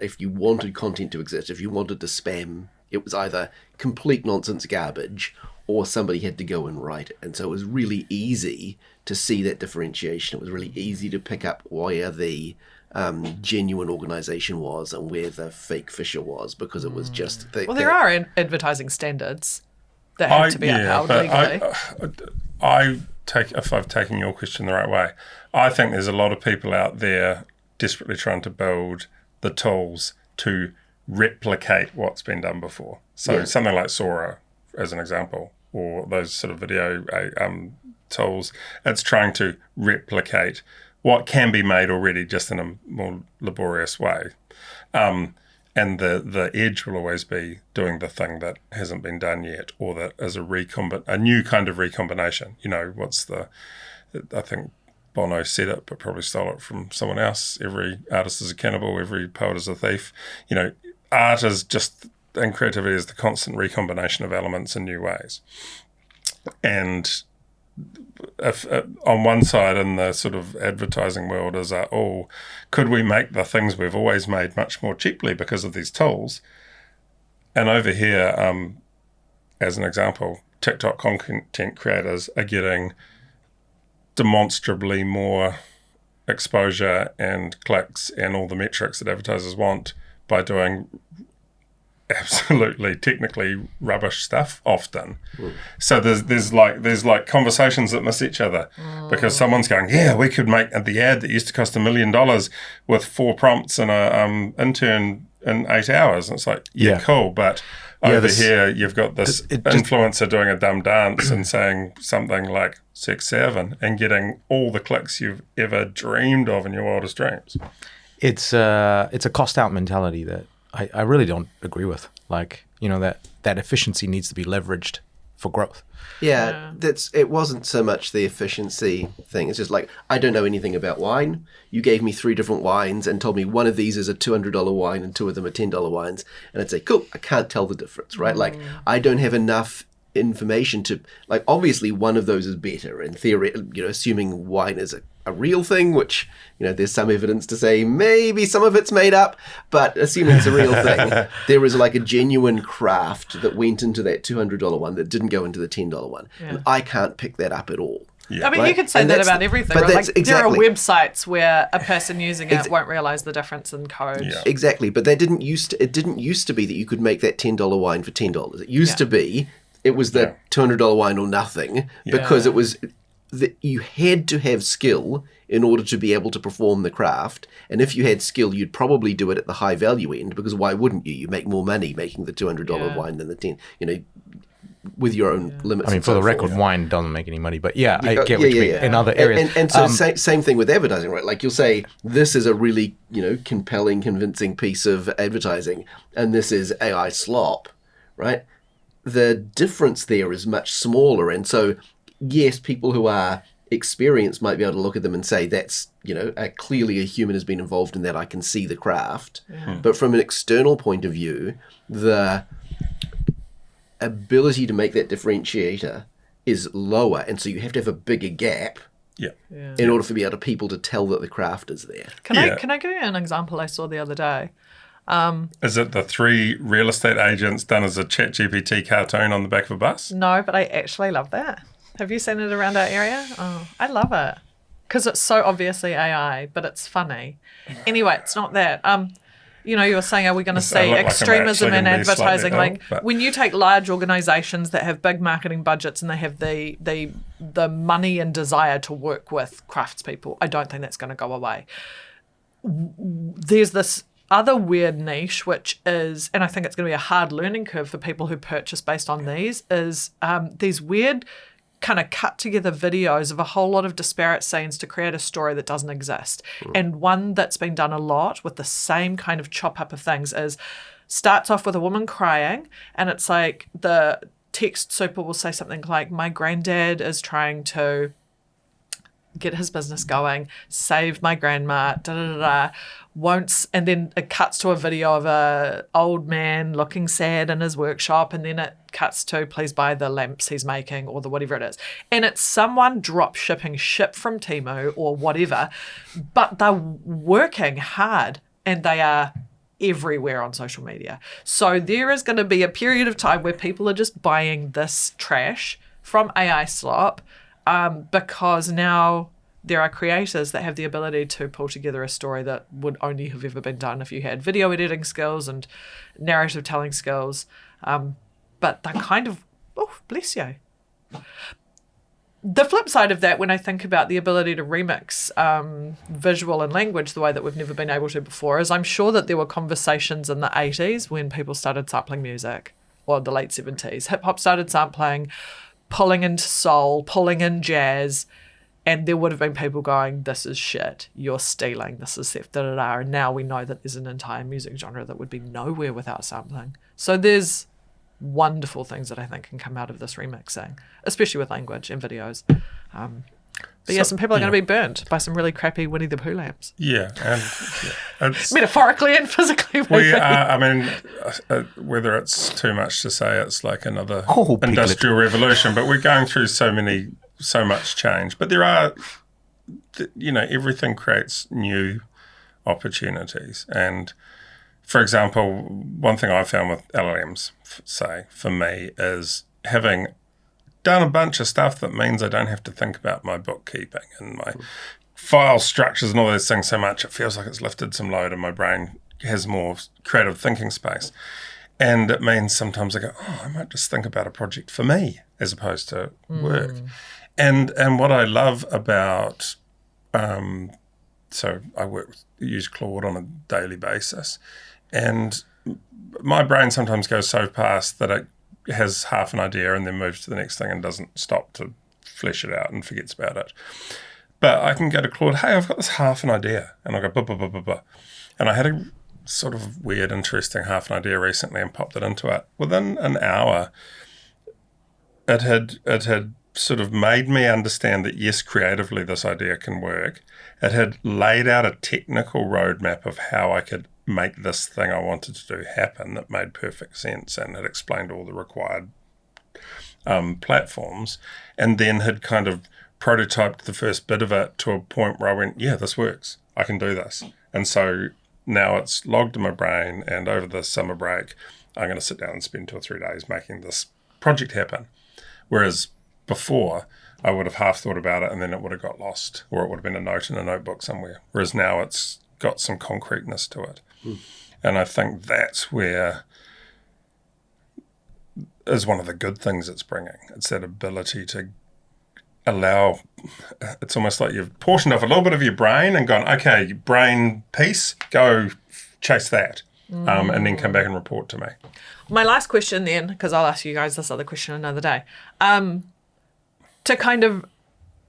If you wanted content to exist, if you wanted to spam, it was either complete nonsense garbage or somebody had to go and write it. And so it was really easy to see that differentiation. It was really easy to pick up where the genuine organization was and where the fake fisher was, because it was just... there are advertising standards that have to be upheld legally. If I've taken your question the right way, I think there's a lot of people out there desperately trying to build the tools to replicate what's been done before. So something like Sora, as an example, or those sort of video tools, it's trying to replicate what can be made already, just in a more laborious way. And the edge will always be doing the thing that hasn't been done yet, or that is a new kind of recombination. I think Bono said it, but probably stole it from someone else. Every artist is a cannibal, every poet is a thief. Art is just, and creativity is the constant recombination of elements in new ways. And if on one side in the sort of advertising world is could we make the things we've always made much more cheaply because of these tools? And over here, as an example, TikTok content creators are getting demonstrably more exposure and clicks and all the metrics that advertisers want by doing absolutely technically rubbish stuff often. So there's like conversations that miss each other because someone's going, yeah, we could make the ad that used to cost $1 million with 4 prompts and a intern in 8 hours. And it's like, yeah. Cool, but over here you've got this influencer doing a dumb dance and saying something like 6'7" and getting all the clicks you've ever dreamed of in your wildest dreams. It's a cost out mentality that I really don't agree with. Like, that efficiency needs to be leveraged for growth. Yeah, it wasn't so much the efficiency thing. It's just like, I don't know anything about wine. You gave me 3 different wines and told me one of these is a $200 wine and 2 of them are $10 wines. And I'd say, cool, I can't tell the difference, right? Like, I don't have enough information to, like, obviously one of those is better in theory, assuming wine is a real thing, which, there's some evidence to say maybe some of it's made up, but assuming it's a real thing, there is like a genuine craft that went into that $200 one that didn't go into the $10 one. Yeah. And I can't pick that up at all. Yeah. I mean, you could say that about everything, right? Like, there are websites where a person using it won't realize the difference in code. Yeah. Exactly, but it didn't used to be that you could make that $10 wine for $10. It used to be it was the $200 wine or nothing because it was that you had to have skill in order to be able to perform the craft. And if you had skill, you'd probably do it at the high value end, because why wouldn't you? You make more money making the $200 wine than the 10, with your own limits. I mean, for the record, wine doesn't make any money, but I get what you mean in other areas. And so same thing with advertising, right? Like, you'll say, this is a really, compelling, convincing piece of advertising, and this is AI slop, right? The difference there is much smaller. And so, yes, people who are experienced might be able to look at them and say, that's, clearly a human has been involved in that. I can see the craft. Yeah. But from an external point of view, the ability to make that differentiator is lower. And so you have to have a bigger gap in order for people to tell that the craft is there. Can I give you an example I saw the other day? Is it the 3 real estate agents done as a ChatGPT cartoon on the back of a bus? No, but I actually love that. Have you seen it around our area? Oh, I love it. Because it's so obviously AI, but it's funny. Anyway, it's not that. You were saying, are we going to see extremism in advertising? When you take large organizations that have big marketing budgets and they have the money and desire to work with craftspeople, I don't think that's going to go away. There's this other weird niche, which is, and I think it's going to be a hard learning curve for people who purchase based on these, is these weird kind of cut together videos of a whole lot of disparate scenes to create a story that doesn't exist. And one that's been done a lot with the same kind of chop up of things is, starts off with a woman crying, and it's like the text super will say something like, my granddad is trying to get his business going, save my grandma, and then it cuts to a video of a old man looking sad in his workshop, and then it cuts to, please buy the lamps he's making, or the whatever it is. And it's someone drop shipping ship from Temu or whatever, but they're working hard and they are everywhere on social media. So there is going to be a period of time where people are just buying this trash from AI slop, because now there are creators that have the ability to pull together a story that would only have ever been done if you had video editing skills and narrative telling skills. But they're kind of, bless you. The flip side of that, when I think about the ability to remix visual and language the way that we've never been able to before, is I'm sure that there were conversations in the 80s when people started sampling music, or the late 70s. Hip-hop started sampling, pulling into soul, pulling in jazz, and there would have been people going, this is shit, you're stealing, this is theft, da-da-da. And now we know that there's an entire music genre that would be nowhere without sampling. So there's wonderful things that I think can come out of this remixing, especially with language and videos. But some people are going to be burnt by some really crappy Winnie the Pooh lamps. Yeah, and it's, metaphorically and physically. I mean, whether it's too much to say it's like another industrial revolution, but we're going through so many so much change. But there are, everything creates new opportunities. And for example, one thing I found with LLMs, say, for me, is having done a bunch of stuff that means I don't have to think about my bookkeeping and my file structures and all those things so much. It feels like it's lifted some load and my brain has more creative thinking space. And it means sometimes I go, I might just think about a project for me as opposed to work. And what I love about, so I use Claude on a daily basis, and my brain sometimes goes so fast that it has half an idea and then moves to the next thing and doesn't stop to flesh it out and forgets about it. But I can go to Claude, hey, I've got this half an idea. And I go, blah, blah, blah, blah, blah. And I had a sort of weird, interesting half an idea recently and popped it into it. Within an hour, it had sort of made me understand that, yes, creatively this idea can work. It had laid out a technical roadmap of how I could make this thing I wanted to do happen that made perfect sense, and it explained all the required platforms, and then had kind of prototyped the first bit of it to a point where I went, yeah, this works. I can do this. And so now it's logged in my brain, and over the summer break, I'm going to sit down and spend 2 or 3 days making this project happen. Whereas before, I would have half thought about it and then it would have got lost, or it would have been a note in a notebook somewhere. Whereas now it's got some concreteness to it. And I think that's where is one of the good things it's bringing. It's that ability to allow, it's almost like you've portioned off a little bit of your brain and gone, okay, brain piece, go chase that, and then come back and report to me. My last question then, because I'll ask you guys this other question another day, to kind of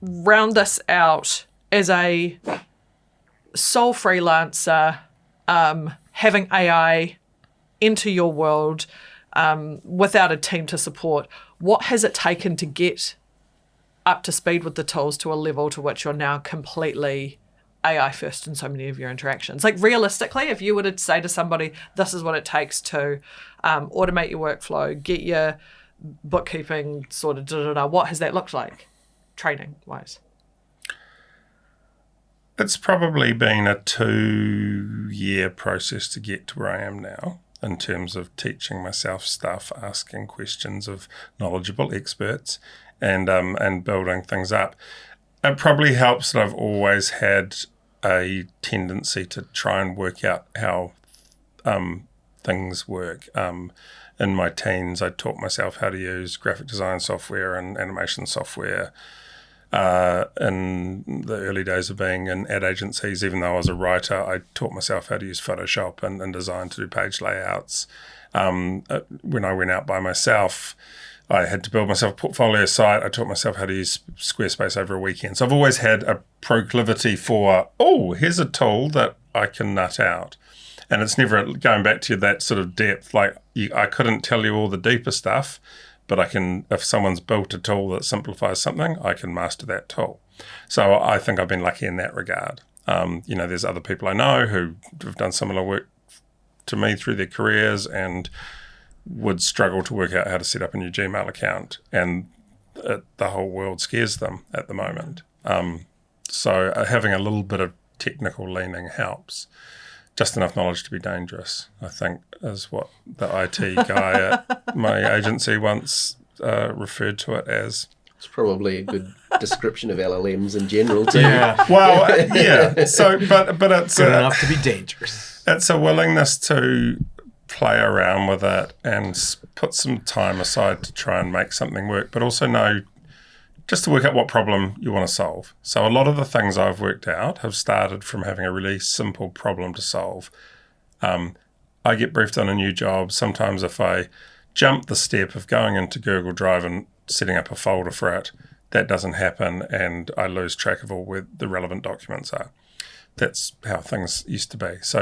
round this out as a sole freelancer, having AI into your world without a team to support, what has it taken to get up to speed with the tools to a level to which you're now completely AI first in so many of your interactions? Like realistically, if you were to say to somebody, this is what it takes to automate your workflow, get your bookkeeping sorted, what has that looked like training-wise? It's probably been a 2-year process to get to where I am now in terms of teaching myself stuff, asking questions of knowledgeable experts, and building things up. It probably helps that I've always had a tendency to try and work out how things work. In my teens, I taught myself how to use graphic design software and animation software. In the early days of being in ad agencies, even though I was a writer, I taught myself how to use Photoshop and InDesign to do page layouts. When I went out by myself, I had to build myself a portfolio site. I taught myself how to use Squarespace over a weekend. So I've always had a proclivity for, here's a tool that I can nut out. And it's never going back to that sort of depth. Like I couldn't tell you all the deeper stuff, but I can, if someone's built a tool that simplifies something, I can master that tool. So I think I've been lucky in that regard. There's other people I know who have done similar work to me through their careers and would struggle to work out how to set up a new Gmail account, and the whole world scares them at the moment. So having a little bit of technical leaning helps. Just enough knowledge to be dangerous, I think, is what the IT guy at my agency once referred to it as. It's probably a good description of LLMs in general too. Yeah. Well, yeah. So, but it's Good enough to be dangerous. It's a willingness to play around with it and put some time aside to try and make something work, but also know just to work out what problem you want to solve. So a lot of the things I've worked out have started from having a really simple problem to solve. I get briefed on a new job. Sometimes if I jump the step of going into Google Drive and setting up a folder for it, that doesn't happen and I lose track of all where the relevant documents are. That's how things used to be. So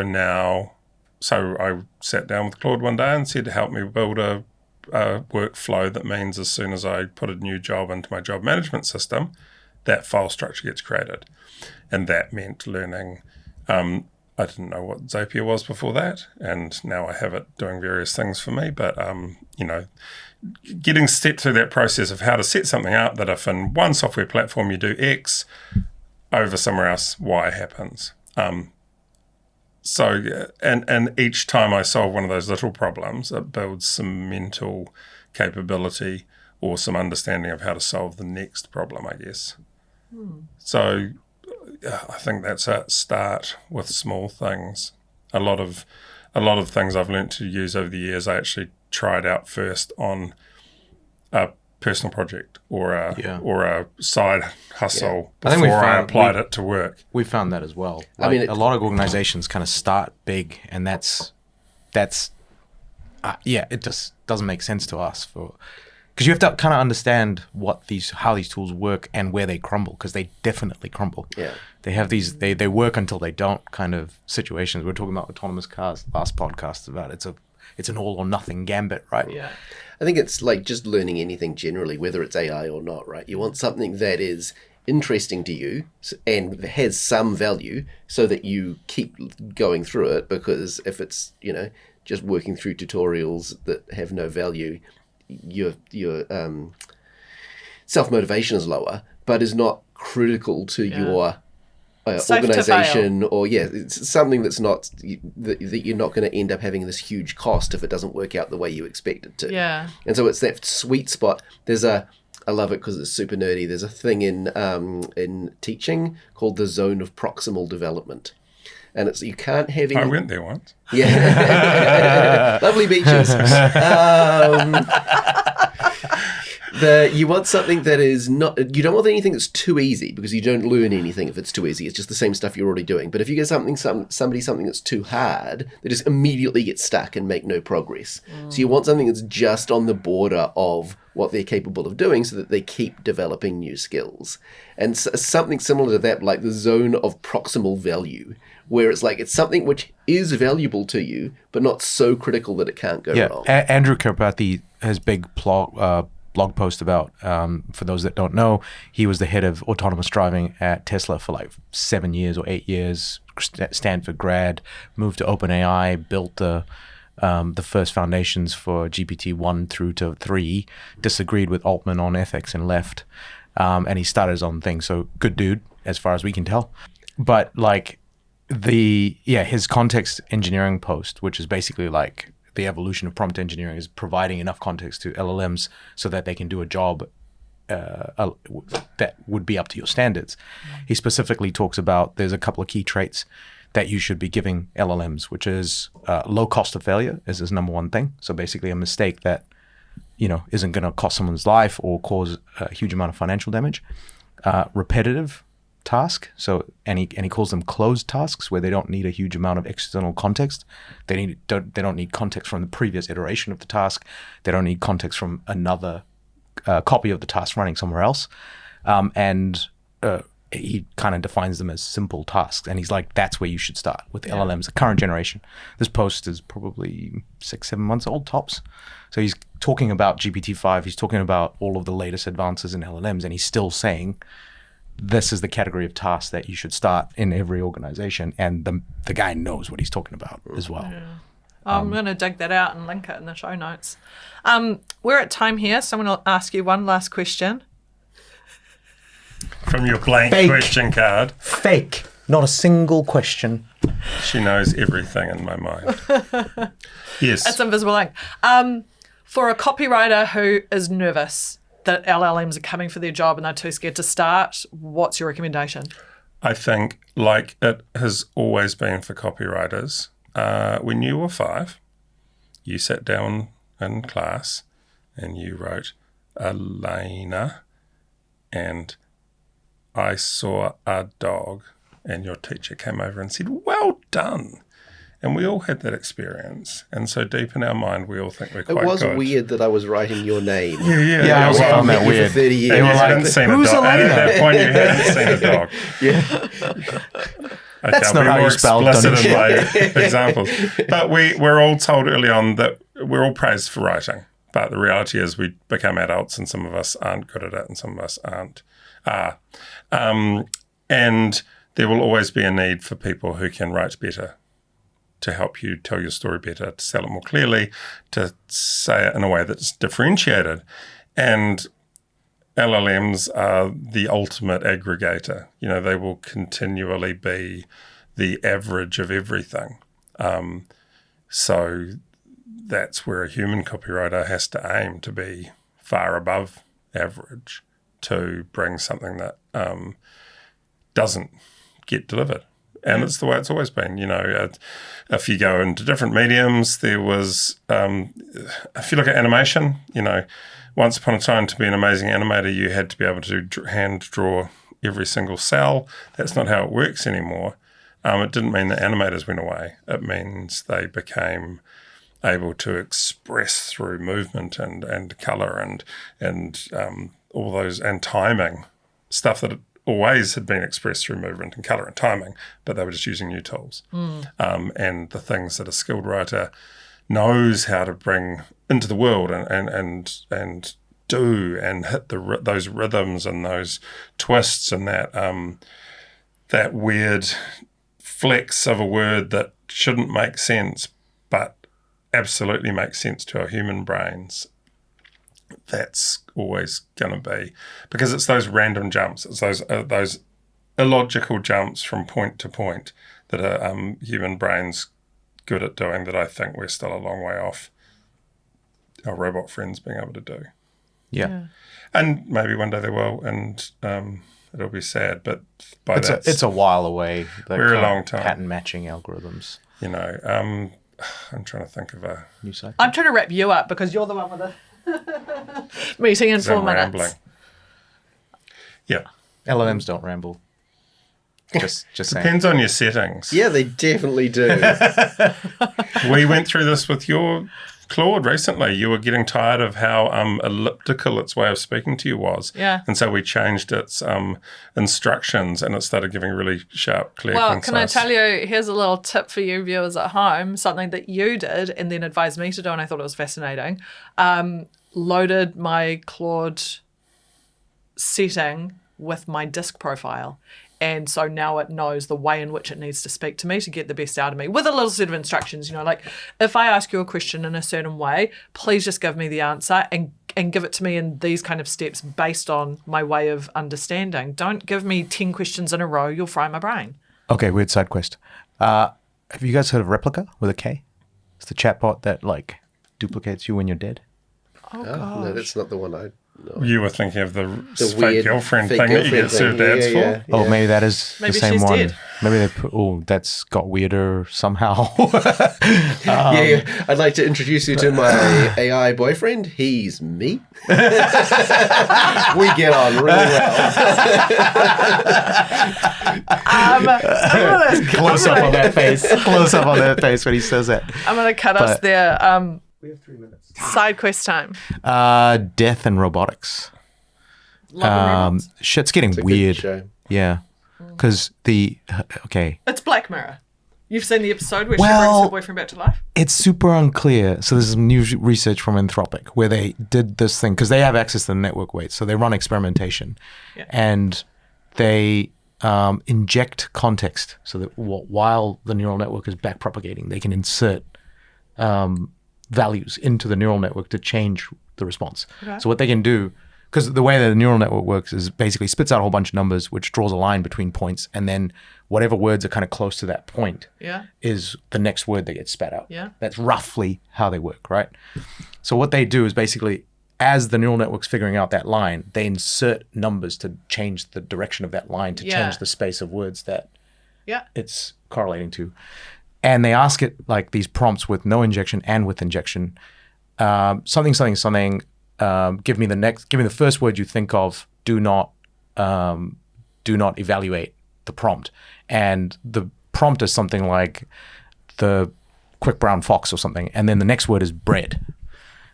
I sat down with Claude one day and said, help me build a workflow that means as soon as I put a new job into my job management system, that file structure gets created. And that meant learning I didn't know what Zapier was before that, and now I have it doing various things for me. But, getting stepped through that process of how to set something up that if in one software platform you do X, over somewhere else, Y happens. And each time I solve one of those little problems, it builds some mental capability or some understanding of how to solve the next problem, I guess. So I think that's a start with small things. A lot of things I've learned to use over the years, I actually tried out first on a personal project or a side hustle before I applied it to work. We found that as well. I mean, a lot of organizations kind of start big, and that's it just doesn't make sense to us because you have to kind of understand how these tools work and where they crumble, because they definitely crumble. Yeah. They have these they work until they don't kind of situations. We're talking about autonomous cars last podcast about it's an all or nothing gambit, right? Yeah. I think it's like just learning anything generally, whether it's AI or not, right? You want something that is interesting to you and has some value so that you keep going through it, because if it's, just working through tutorials that have no value, your self-motivation is lower, but is not critical to your organization, or it's something that's not that you're not going to end up having this huge cost if it doesn't work out the way you expect it to. Yeah. And so it's that sweet spot. I love it because it's super nerdy. There's a thing in teaching called the zone of proximal development. And it's you can't have any... I went there once. Yeah. Lovely beaches. You want something that is not... You don't want anything that's too easy, because you don't learn anything if it's too easy. It's just the same stuff you're already doing. But if you get something that's too hard, they just immediately get stuck and make no progress. So you want something that's just on the border of what they're capable of doing so that they keep developing new skills. And something similar to that, like the zone of proximal value, where it's like it's something which is valuable to you, but not so critical that it can't go wrong. Andrew Karpathy has big blog post about, for those that don't know, he was the head of autonomous driving at Tesla for like 7 years or 8 years, Stanford grad, moved to OpenAI, built the first foundations for GPT-1 through to 3, disagreed with Altman on ethics and left, and he started his own thing. So good dude, as far as we can tell. But like his context engineering post, which is basically like the evolution of prompt engineering, is providing enough context to LLMs so that they can do a job that would be up to your standards. He specifically talks about there's a couple of key traits that you should be giving LLMs, which is low cost of failure is his number one thing. So basically a mistake that isn't going to cost someone's life or cause a huge amount of financial damage. Repetitive task. So and he calls them closed tasks, where they don't need a huge amount of external context. They don't need context from the previous iteration of the task. They don't need context from another copy of the task running somewhere else. He kind of defines them as simple tasks, and he's like, that's where you should start with LLMs, the current generation. This post is probably 6-7 months old tops. So he's talking about GPT-5. He's talking about all of the latest advances in LLMs, and he's still saying this is the category of tasks that you should start in every organization, and the guy knows what he's talking about as well. Yeah. I'm going to dig that out and link it in the show notes. We're at time here. Someone will ask you one last question. From your blank question card. Fake. Not a single question. She knows everything in my mind. Yes. It's invisible ink. For a copywriter who is nervous that LLMs are coming for their job and they're too scared to start, what's your recommendation? I think, like it has always been for copywriters, when you were 5, you sat down in class and you wrote Elena, and I saw a dog, and your teacher came over and said, well done. And we all had that experience. And so deep in our mind, we all think we're quite good. It was weird that I was writing your name. Yeah, I also found that weird. For 30 years. And you hadn't seen a dog. And at that point, you hadn't seen a dog. Yeah. That's not how you spell explicit in my examples. But we're all told early on that we're all praised for writing. But the reality is we become adults, and some of us aren't good at it, and some of us are. And there will always be a need for people who can write better, to help you tell your story better, to sell it more clearly, to say it in a way that's differentiated. And LLMs are the ultimate aggregator. They will continually be the average of everything. So that's where a human copywriter has to aim to be far above average to bring something that doesn't get delivered. And it's the way it's always been. If you go into different mediums, there was, if you look at animation, once upon a time, to be an amazing animator, you had to be able to hand draw every single cell. That's not how it works anymore. It didn't mean that animators went away. It means they became able to express through movement and color and all those, and timing, stuff that always had been expressed through movement and color and timing, but they were just using new tools. And the things that a skilled writer knows how to bring into the world and do and hit those rhythms and those twists and that weird flex of a word that shouldn't make sense but absolutely makes sense to our human brains. That's always going to be, because it's those random jumps, it's those illogical jumps from point to point that are human brains good at doing, that I think we're still a long way off our robot friends being able to do. Yeah. And maybe one day they will, and it'll be sad, but it's a while away. We're a long time. Pattern matching algorithms. I'm trying to think of a new site. I'm trying to wrap you up because you're the one with the meeting in 4 minutes. Rambling. Yeah. LLMs don't ramble. Just saying. Depends on your settings. Yeah, they definitely do. We went through this with your Claude recently. You were getting tired of how elliptical its way of speaking to you was. Yeah. And so we changed its instructions and it started giving really sharp, clear, concise. Can I tell you, here's a little tip for you viewers at home, something that you did and then advised me to do, and I thought it was fascinating. Loaded my Claude setting with my disc profile. And so now it knows the way in which it needs to speak to me to get the best out of me, with a little set of instructions, like if I ask you a question in a certain way, please just give me the answer and give it to me in these kind of steps based on my way of understanding. Don't give me 10 questions in a row. You'll fry my brain. Okay, weird side quest. Have you guys heard of Replica with a K? It's the chatbot that duplicates you when you're dead. Oh, no, that's not the one I know. You were thinking of the fake weird girlfriend fake thing that you girlfriend get served thing. ads for. Yeah. Oh, maybe that is Maybe the same she's one. dead. Maybe they put, that's got weirder somehow. Yeah, I'd like to introduce you to my AI boyfriend. He's me. We get on really well. Close up on that face. Close up on that face when he says that. I'm going to cut us there. We have 3 minutes. Side quest time. Death and robotics. Love and robots. Shit's getting It's a weird. good show. Yeah. Because It's Black Mirror. You've seen the episode where she Well- brings her boyfriend back to life? it's super unclear. So there's some new research from Anthropic where they did this thing because they have access to the network weights. So they run experimentation and they inject context so that while the neural network is back propagating, they can insert values into the neural network to change the response. Okay. So what they can do, because the way that the neural network works is basically spits out a whole bunch of numbers, which draws a line between points, and then whatever words are kind of close to that point is the next word that gets spat out. Yeah. That's roughly how they work, right? So what they do is basically, as the neural network's figuring out that line, they insert numbers to change the direction of that line, to change the space of words that it's correlating to. And they ask it like these prompts with no injection and with injection. Something. Give me the first word you think of. Do not evaluate the prompt. And the prompt is something like the quick brown fox or something. And then the next word is bread.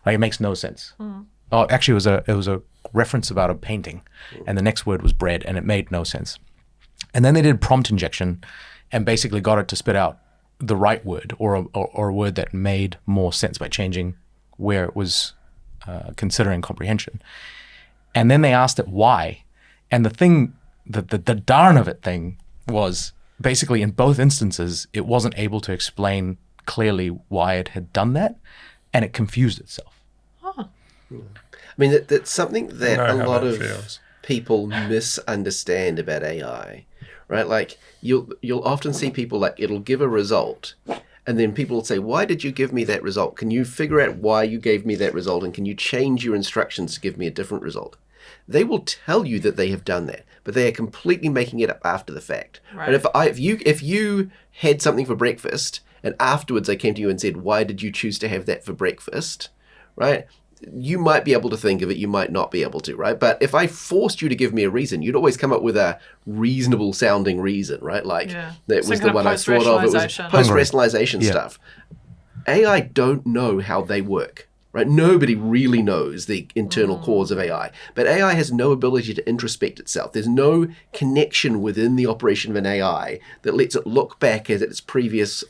Like it makes no sense. Oh, actually, it was a reference about a painting, and the next word was bread, and it made no sense. And then they did prompt injection, and basically got it to spit out the right word or a word that made more sense by changing where it was considering comprehension. And then they asked it why, and the thing, the darn of it thing was basically in both instances, it wasn't able to explain clearly why it had done that, and it confused itself. I mean, that's something that I a know how lot that of feels. people misunderstand about AI, right? Like you'll often see people like it'll give a result, and then people will say, "Why did you give me that result? Can you figure out why you gave me that result, and can you change your instructions to give me a different result?" They will tell you that they have done that, but they are completely making it up after the fact. Right. And if you had something for breakfast, and afterwards they came to you and said, "Why did you choose to have that for breakfast?" Right? You might be able to think of it, you might not be able to, right? But if I forced you to give me a reason, you'd always come up with a reasonable sounding reason, right? Like that Some was kind the of one I thought of. It was post-rationalization. post-rationalization Yeah. stuff. AI don't know how they work, right? Nobody really knows the internal cause of AI. But AI has no ability to introspect itself. There's no connection within the operation of an AI that lets it look back at its previous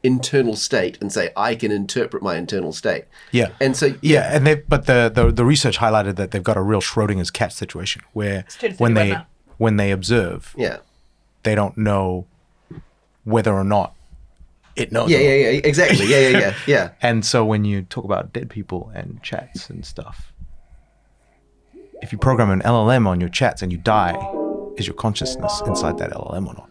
internal state and say, I can interpret my internal state. Yeah. And so Yeah, and but the research highlighted that they've got a real Schrodinger's cat situation where 10:30 when right now. when they observe, yeah. they don't know whether or not it knows. Yeah, or not. yeah, yeah, exactly. Yeah. And so when you talk about dead people and chats and stuff, if you program an LLM on your chats and you die, is your consciousness inside that LLM or not?